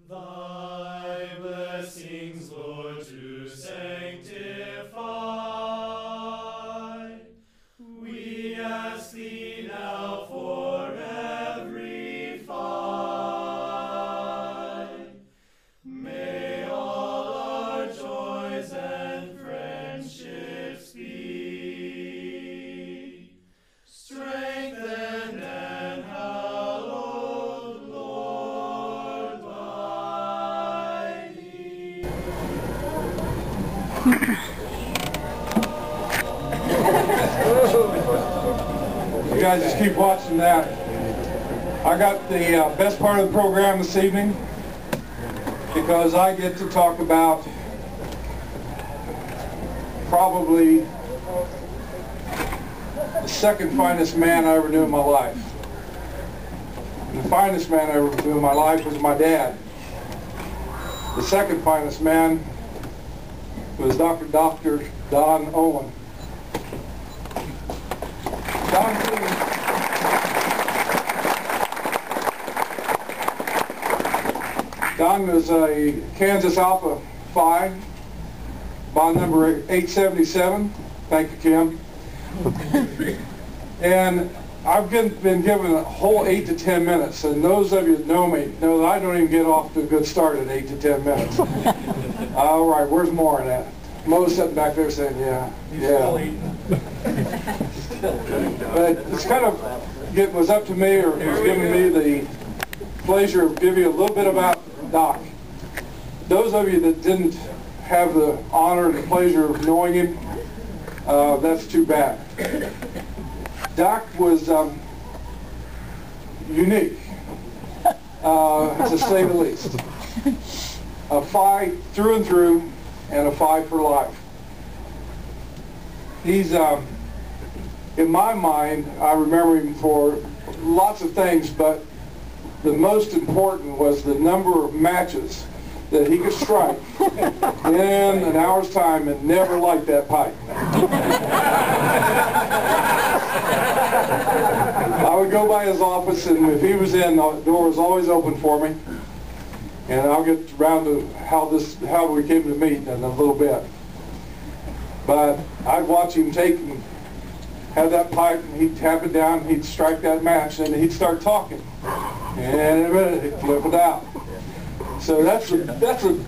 Thy blessings, Lord, to sanctify. We ask thee now for every fight. May all our joys and friendships be strengthened and hallowed, Lord, by thee. You guys just keep watching that. I got the best part of the program this evening because I get to talk about probably the second finest man I ever knew in my life. And the finest man I ever knew in my life was my dad. The second finest man was Dr. Don Owen. Don was a Kansas Alpha Phi, bond number 877. Thank you, Kim. And I've been given a whole 8 to 10 minutes, and those of you that know me know that I don't even get off to a good start at 8 to 10 minutes. All right, where's more in that? Mo's sitting back there saying, yeah. But it's kind of, it was up to me, or it was giving me the pleasure of giving you a little bit about Doc. Those of you that didn't have the honor and the pleasure of knowing him, that's too bad. Doc was unique, to say the least. A Phi through and through, and a Phi for life. He's, in my mind, I remember him for lots of things, but the most important was the number of matches that he could strike in an hour's time and never light that pipe. I would go by his office, and if he was in, the door was always open for me. And I'll get around to how we came to meet in a little bit. But I'd watch him have that pipe, and he'd tap it down, he'd strike that match, and he'd start talking. And in a minute, he'd flip it out. So that's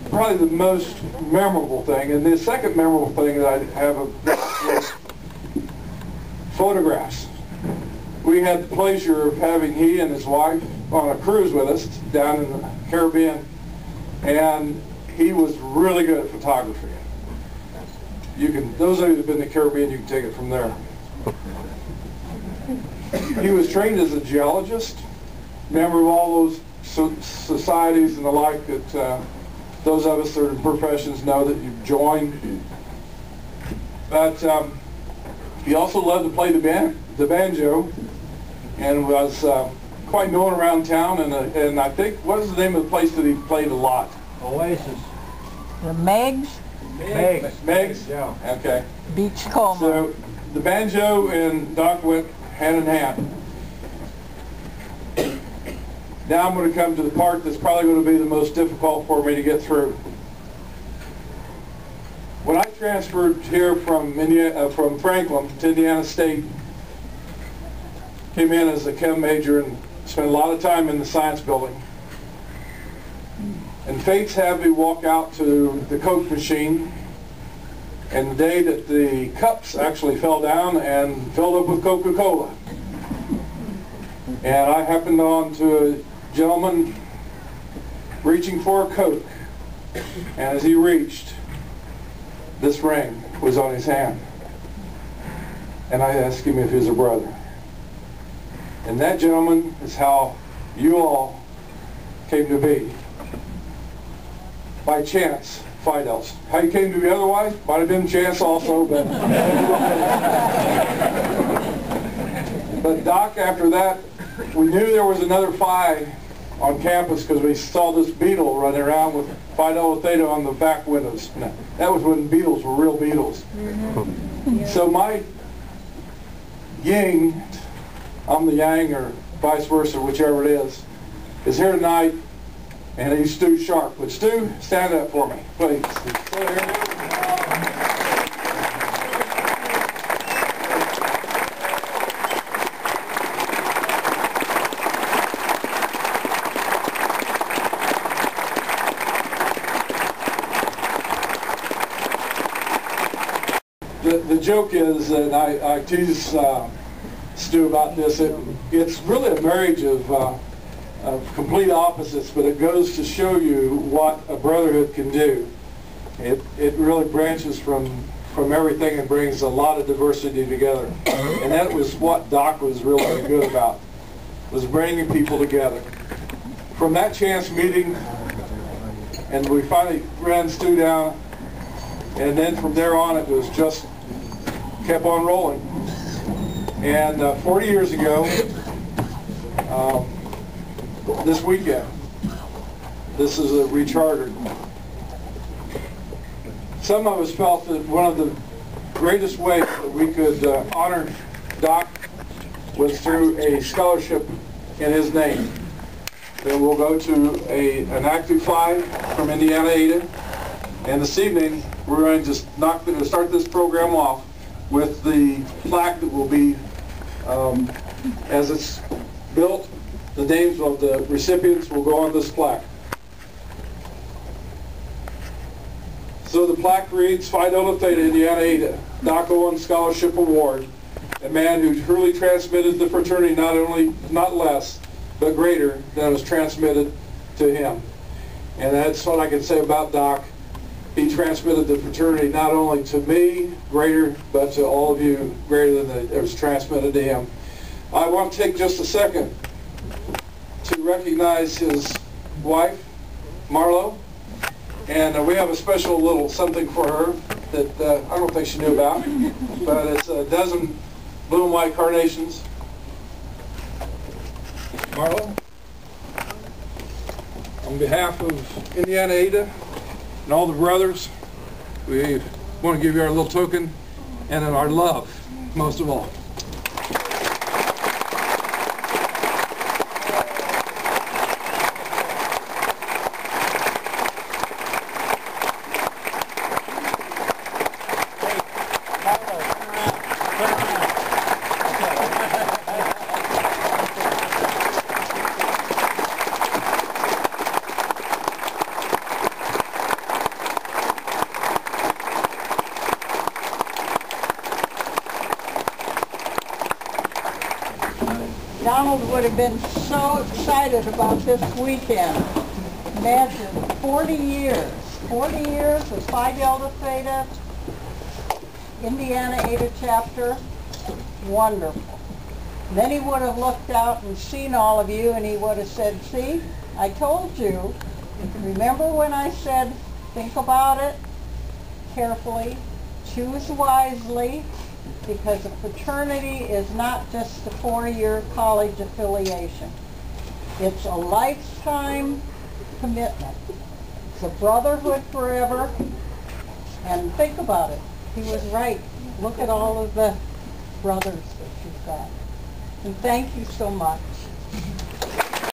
probably the most memorable thing. And the second memorable thing that I have is photographs. We had the pleasure of having he and his wife on a cruise with us down in the Caribbean, and he was really good at photography. Those of you that have been in the Caribbean, you can take it from there. He was trained as a geologist, member of all those societies and the like that those of us that are in professions know that you've joined. But he also loved to play the banjo, and was quite known around town. And I think, what is the name of the place that he played a lot? Oasis. The Megs? Megs? Yeah. Okay. Beachcomber. So the banjo and Doc went hand in hand. Now I'm going to come to the part that's probably going to be the most difficult for me to get through. When I transferred here from Franklin to Indiana State, came in as a chem major and spent a lot of time in the science building. And fates had me walk out to the Coke machine, and the day that the cups actually fell down and filled up with Coca-Cola. And I happened on to a gentleman reaching for a Coke, and as he reached, this ring was on his hand. And I asked him if he was a brother. And that, gentleman, is how you all came to be. By chance, Fidel's. How you came to be otherwise? Might have been chance also, but... But Doc, after that, we knew there was another Phi on campus because we saw this beetle running around with Phi Delta Theta on the back windows. That was when Beatles were real Beatles. Mm-hmm. Yeah. So my yin, I'm the yang, or vice versa, whichever it is here tonight and he's Stu Sharp. Would Stu stand up for me, please? The joke is, and I tease Stu about this, it's really a marriage of complete opposites, but it goes to show you what a brotherhood can do. It really branches from everything and brings a lot of diversity together. And that was what Doc was really good about, was bringing people together. From that chance meeting, and we finally ran Stu down, and then from there on it was just kept on rolling. And 40 years ago, this weekend, this is a rechartered. Some of us felt that one of the greatest ways that we could honor Doc was through a scholarship in his name. Then we'll go to an active 5 from Indiana Ada, and this evening we're going to start this program off with the plaque that will be, as it's built, the names of the recipients will go on this plaque. So the plaque reads, Phi Delta Theta Indiana Ada, Doc Owen Scholarship Award, a man who truly transmitted the fraternity not less, but greater than was transmitted to him. And that's what I can say about Doc. He transmitted the fraternity not only to me, greater, but to all of you, greater than it was transmitted to him. I want to take just a second to recognize his wife, Marlo, and we have a special little something for her that I don't think she knew about, but it's a dozen blue and white carnations. Marlo, on behalf of Indiana Ada and all the brothers, we want to give you our little token and our love, most of all. Donald would have been so excited about this weekend. Imagine, 40 years. 40 years with Phi Delta Theta, Indiana Ada chapter. Wonderful. Then he would have looked out and seen all of you, and he would have said, see, I told you. Remember when I said, think about it carefully, choose wisely, because a fraternity is not just a 4-year college affiliation. It's a lifetime commitment. It's a brotherhood forever. And think about it. He was right. Look at all of the brothers that you've got. And thank you so much.